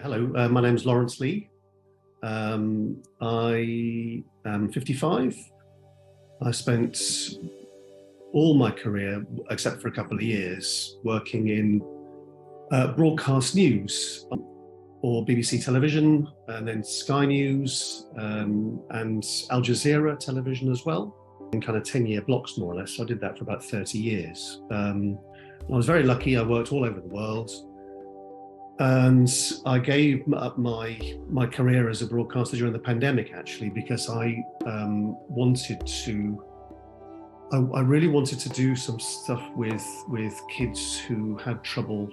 Hello, my name's Laurence Lee. I am 55. I spent all my career, except for a couple of years, working in broadcast news, or BBC television, and then Sky News, and Al Jazeera television as well, in kind of 10-year blocks, more or less. I did that for about 30 years. I was very lucky. I worked all over the world. And I gave up my career as a broadcaster during the pandemic, actually, because I really wanted to do some stuff with kids who had trouble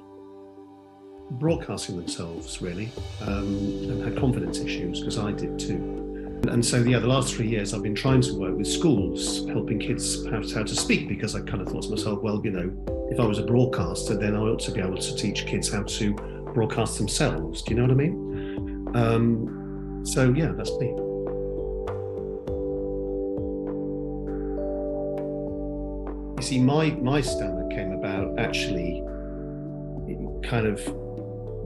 broadcasting themselves, really, and had confidence issues, because I did too. And so, the last 3 years I've been trying to work with schools, helping kids how to speak, because I kind of thought to myself, well, if I was a broadcaster, then I ought to be able to teach kids how to broadcast themselves. Do you know what I mean? So yeah, that's me. You see, my stand-up came about actually kind of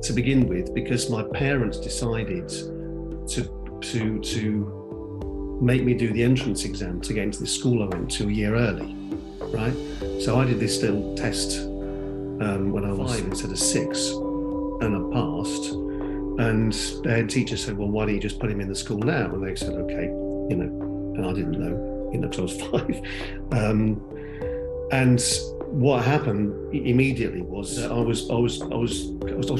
to begin with because my parents decided to make me do the entrance exam to get into the school I went to a year early, right? So I did this little test when I was 5 instead of 6. And I passed, and the head teacher said, well, why don't you just put him in the school now? And they said, okay, and I didn't know, because I was 5. And what happened immediately was that I was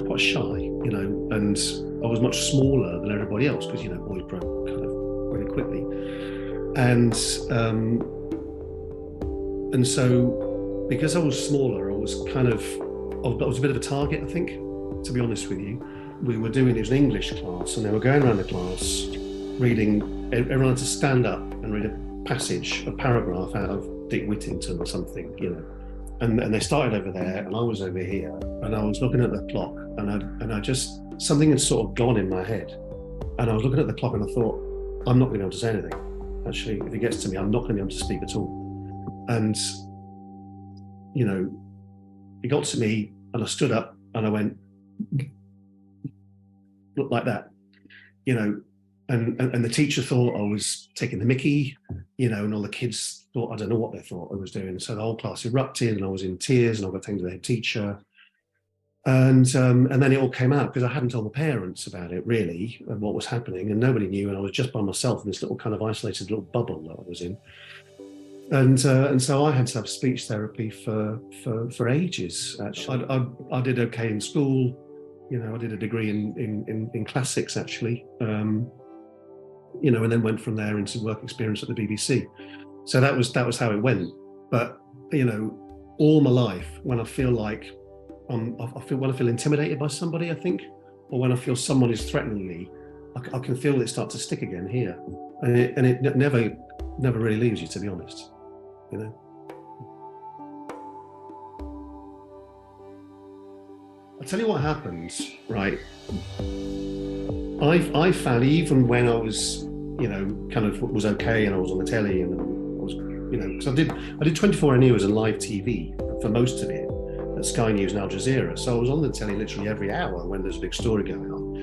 quite shy, and I was much smaller than everybody else, because, boys grow kind of really quickly. And so because I was smaller, I was a bit of a target, I think. To be honest with you, we were doing, it was an English class, and they were going around the class reading, everyone had to stand up and read a paragraph out of Dick Whittington or something, and they started over there, and I was over here, and I was looking at the clock, and I just, something had sort of gone in my head, and I was looking at the clock, and I thought, I'm not going to be able to say anything. Actually, if it gets to me, I'm not going to be able to speak at all. And, it got to me, and I stood up, and I went, look like that, and the teacher thought I was taking the mickey, and all the kids thought, I don't know what they thought I was doing. So the whole class erupted, and I was in tears, and I got taken to the head teacher, and then it all came out, because I hadn't told the parents about it really, and what was happening, and nobody knew, and I was just by myself in this little kind of isolated little bubble that I was in. And so I had to have speech therapy for ages. Actually, I did okay in school. I did a degree in classics, actually. And then went from there into work experience at the BBC. So that was how it went. But all my life, when I feel like when I feel intimidated by somebody, I think, or when I feel someone is threatening me, I can feel it start to stick again here, and it never really leaves you, to be honest. I'll tell you what happened, right? I found, even when I was, kind of was okay, and I was on the telly, and I was, because I did 24 hours and live TV for most of it at Sky News and Al Jazeera. So I was on the telly literally every hour when there's a big story going on,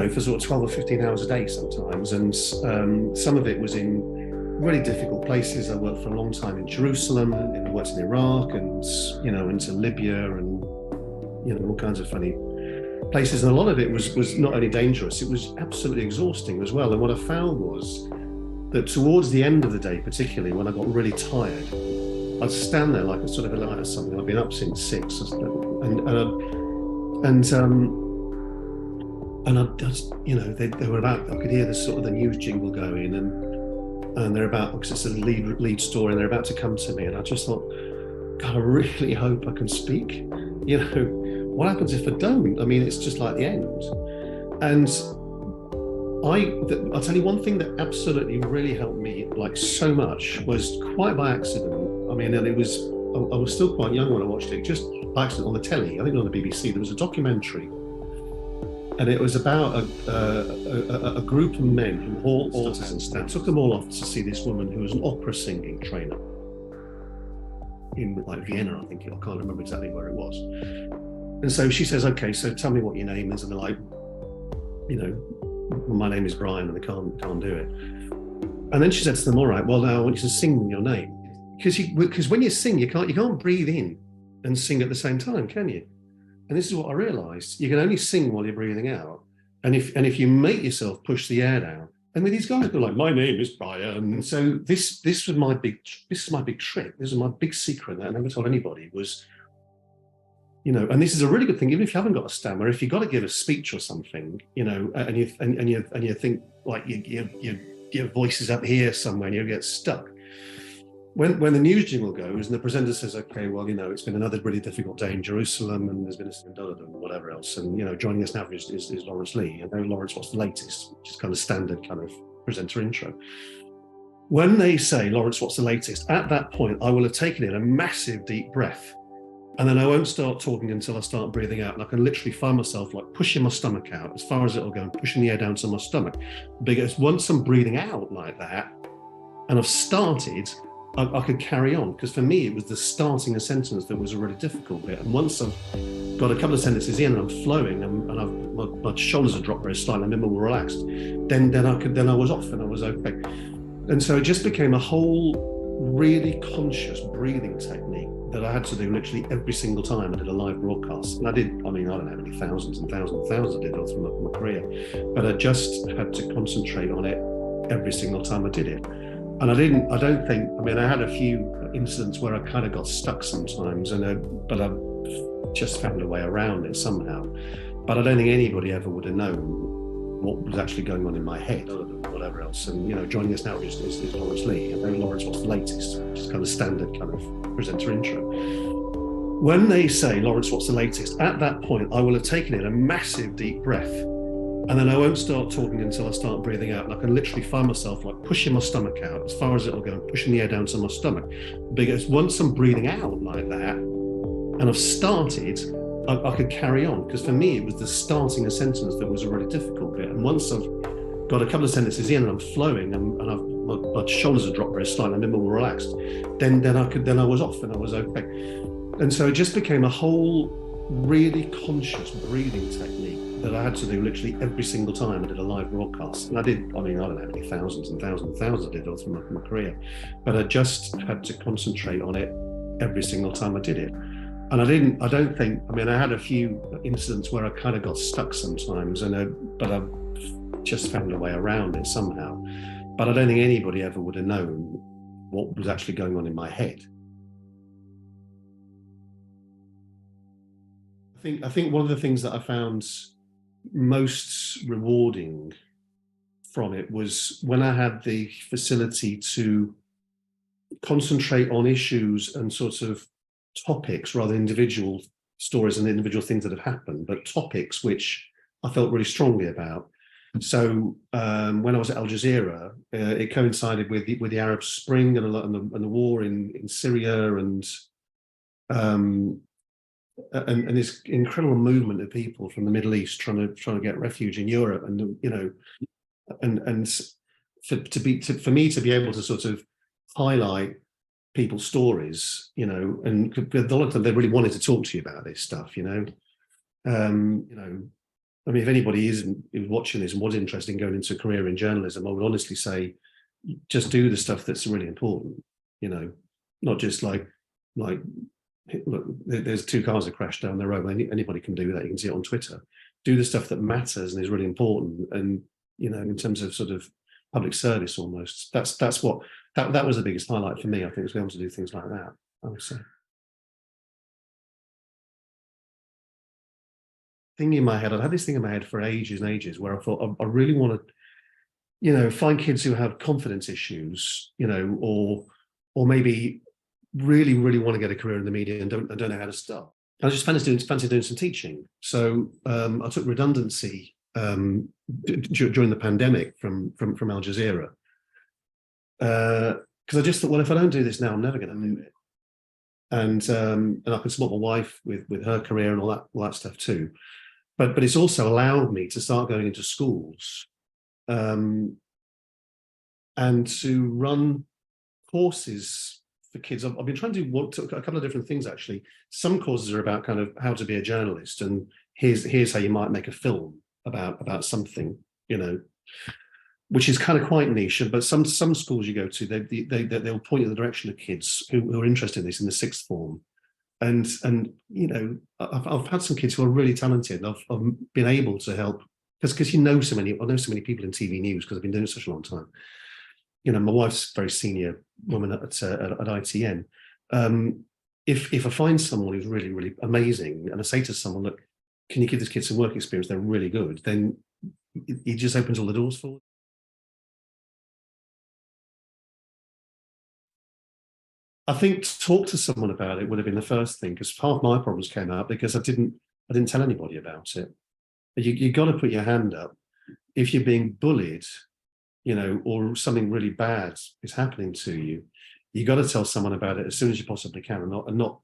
for sort of 12 or 15 hours a day sometimes. And some of it was in really difficult places. I worked for a long time in Jerusalem, and I worked in Iraq, and, into Libya, and, all kinds of funny places. And a lot of it was not only dangerous, it was absolutely exhausting as well. And what I found was that towards the end of the day, particularly when I got really tired, I'd stand there like a sort of a light or something. I'd been up since 6, and I just, they were about, I could hear the sort of the news jingle going, and they're about, because it's a lead story, and they're about to come to me, and I just thought, God, I really hope I can speak. What happens if I don't? I mean, it's just like the end. And I'll tell you one thing that absolutely really helped me, like, so much, was quite by accident. I mean, and I was still quite young when I watched it, just by accident on the telly, I think on the BBC, there was a documentary, and it was about a group of men who all autism. They took them all off to see this woman who was an opera singing trainer in like Vienna, I think. I can't remember exactly where it was. And so she says, okay, so tell me what your name is. And they're like, you know, my name is Brian, and they can't do it. And then she said to them, all right, well, now I want you to sing your name. Because when you sing, you can't breathe in and sing at the same time, can you? And this is what I realized. You can only sing while you're breathing out. And if you make yourself push the air down, and with these guys go like, my name is Brian. And so this is my big trick. This is my big secret that I never told anybody was, you know, and this is a really good thing, even if you haven't got a stammer, if you've got to give a speech or something, you know, and you think like your voice is up here somewhere and you get stuck. When the news jingle goes and the presenter says, okay, well, you know, it's been another really difficult day in Jerusalem and there's been a whatever else. And, you know, joining us now is Laurence Lee. I know, Laurence, what's the latest? Which is kind of standard kind of presenter intro. When they say, Laurence, what's the latest? At that point, I will have taken in a massive deep breath. And then I won't start talking until I start breathing out. And I can literally find myself like pushing my stomach out as far as it'll go and pushing the air down to my stomach. Because once I'm breathing out like that, and I've started, I could carry on, because for me, it was the starting a sentence that was a really difficult bit. And once I've got a couple of sentences in and I'm flowing and my shoulders are dropped very slightly, I'm a bit more relaxed, then I was off and I was okay. And so it just became a whole really conscious breathing technique that I had to do literally every single time I did a live broadcast. And I don't know how many thousands and thousands and thousands I did all through my career, but I just had to concentrate on it every single time I did it. And I had a few incidents where I kind of got stuck sometimes, but I just found a way around it somehow. But I don't think anybody ever would have known what was actually going on in my head, or whatever else. And, you know, joining us now is Laurence Lee. I know, Laurence, what's the latest? Which is kind of standard kind of presenter intro. When they say, Laurence, what's the latest? At that point, I will have taken in a massive deep breath. And then I won't start talking until I start breathing out. And I can literally find myself like pushing my stomach out as far as it'll go and pushing the air down to my stomach. Because once I'm breathing out like that, and I've started, I could carry on. Because for me, it was the starting a sentence that was a really difficult bit. And once I've got a couple of sentences in and I'm flowing and my shoulders are dropped very slightly, I'm a bit more relaxed, then I was off and I was okay. And so it just became a whole really conscious breathing technique that I had to do literally every single time I did a live broadcast. And I don't know how many thousands and thousands and thousands I did all through my career, but I just had to concentrate on it every single time I did it. And I had a few incidents where I kind of got stuck sometimes, but I just found a way around it somehow. But I don't think anybody ever would have known what was actually going on in my head. I think one of the things that I found most rewarding from it was when I had the facility to concentrate on issues and sort of topics rather than individual stories and individual things that have happened, but topics which I felt really strongly about. So when I was at Al Jazeera, it coincided with the Arab Spring and the war in Syria and this incredible movement of people from the Middle East trying to get refuge in Europe, and you know, and for me to be able to sort of highlight people's stories, you know, and a lot of them they really wanted to talk to you about this stuff, you know. I mean, if anybody is watching this and was interested in going into a career in journalism, I would honestly say, just do the stuff that's really important, you know, not just like. Look, there's 2 cars that crashed down the road. Anybody can do that. You can see it on Twitter. Do the stuff that matters and is really important. And, you know, in terms of sort of public service almost, that was the biggest highlight for me, I think, was being able to do things like that, I would say. Thing in my head, I'd had this thing in my head for ages and ages where I thought I really want to, you know, find kids who have confidence issues, you know, or maybe really want to get a career in the media and don't know how to start. I just fancy doing some teaching. So I took redundancy during the pandemic from Al Jazeera because I just thought, well, if I don't do this now, I'm never going to do it. And I can support my wife with her career and all that stuff too. But it's also allowed me to start going into schools and to run courses for kids. I've been trying to do a couple of different things actually. Some courses are about kind of how to be a journalist, and here's how you might make a film about something, you know, which is kind of quite niche. But some schools you go to, they'll point you in the direction of kids who are interested in this in the sixth form. And you know, I've had some kids who are really talented. I've been able to help because I know so many people in TV news because I've been doing it such a long time. You know, my wife's a very senior woman at ITN. If I find someone who's really, really amazing, and I say to someone, look, can you give this kid some work experience? They're really good. Then it just opens all the doors for them. I think to talk to someone about it would have been the first thing, because half my problems came out because I didn't tell anybody about it. You got to put your hand up if you're being bullied, you know, or something really bad is happening to you. You got to tell someone about it as soon as you possibly can, and not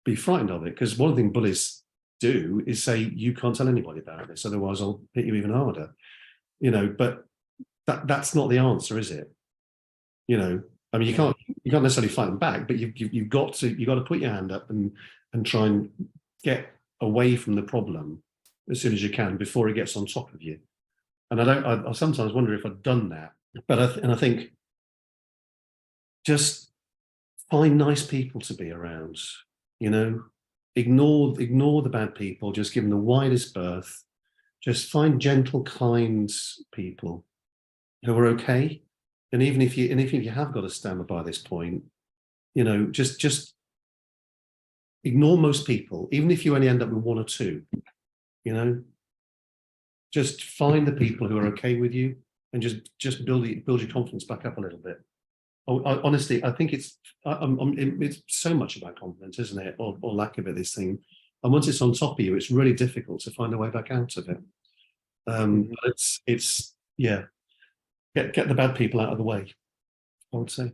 be frightened of it. Because one thing bullies do is say you can't tell anybody about this, otherwise I'll hit you even harder. You know, but that's not the answer, is it? You know, I mean, you can't necessarily fight them back, but you've got to put your hand up and try and get away from the problem as soon as you can before it gets on top of you. And I sometimes wonder if I've done that, but I think just find nice people to be around. You know, ignore the bad people. Just give them the widest berth. Just find gentle, kind people who are okay. And even if you have got a stammer by this point, you know, just ignore most people, even if you only end up with one or two. You know, just find the people who are okay with you, and just build your confidence back up a little bit. Honestly, I think it's so much about confidence, isn't it, or lack of it? This thing, and once it's on top of you, it's really difficult to find a way back out of it. But it's yeah, get the bad people out of the way, I would say.